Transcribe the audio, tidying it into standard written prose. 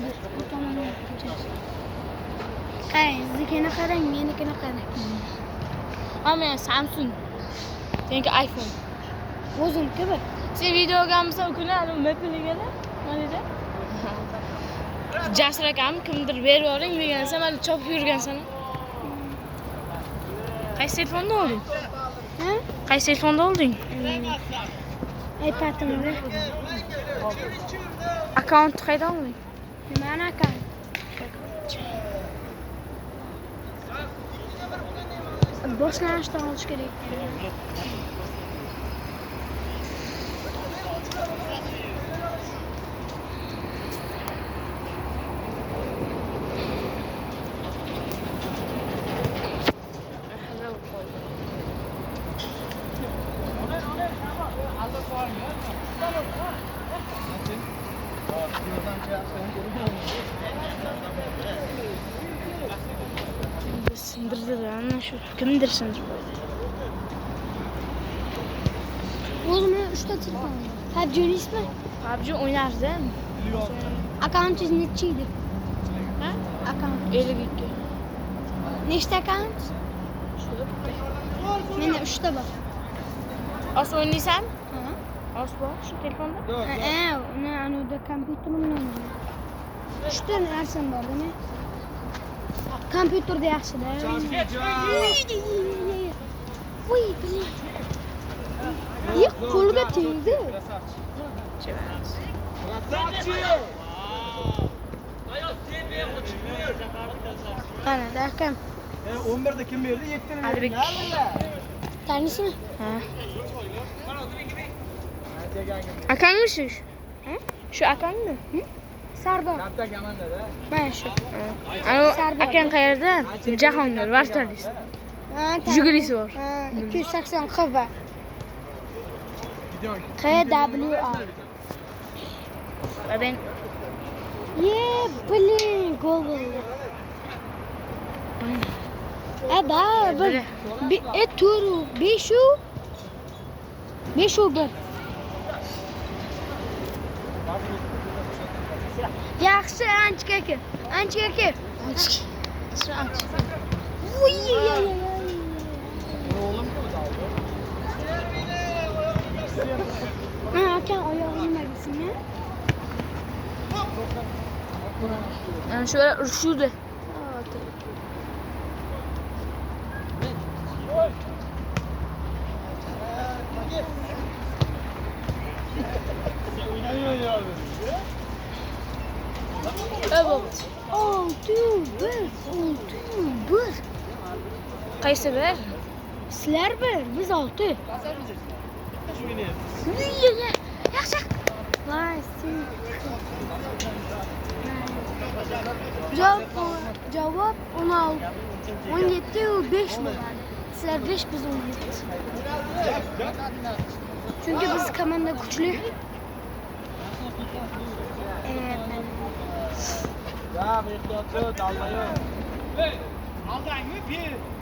bu tomonga ko'chasiz. Qarang, siznikini qarang, menikini qarang. Ama Samsung. Seninki iPhone. O'zimniki bir. Sen video olganmisan o kuni Apple'ligini? Mana Jasur akam kimdir berib yuboring degansa, men chopib yurgansan. Qaysi telefonda olding? Ha? Qaysi telefonda olding? iPad'imda. Akkaunt qayerdan olding? Nimani akam? Boshlanishdan olish kerak. Sindirdi ana shu kimdir sindirdi. O'zimda 3 ta telefon bor. PUBG o'ynaysizmi? PUBG o'ynardim. Akkauntingiz necha edi? Ha? Akkaunt. 52. Nechta akkaunt? Menda 3 ta bor. Os o'ynaysan? Ha. Os bor shu telefonda? Uni anada kompyuterim bilan o'ynayman. 3 ta narsam bor, nima? Kompyuterda yaxshi-da. Voy, blin. Qo'lga tegdi. Ana, akam. 11'de kim verdi? Yektin Alibek. Tanıysizmi? Ha. Akangmi shu? Ha? Shu akangmi? Sardor. Mana shu. Ana Sardor. akang qayerda? Jahongir, Vartalis. Jigulisi bor. 280 QV. KWA. Ben Blin, gol bo'ldi. Da, bir turu 5 1. Yaxshi, ancha aka. Voy. Akam oyog'ini nimagisin-ya? ana shu urishuvdi. Evet. Oldu, bir. Qaysi bir? Sizlar bir, biz 6. Yaxshi. Voy, Javob 16. 17 u 5 bo'ladi. Sizlar 5, biz 17. Chunki biz komanda kuchli. Ya, bir dalga yok. Aldayım mı? Bir.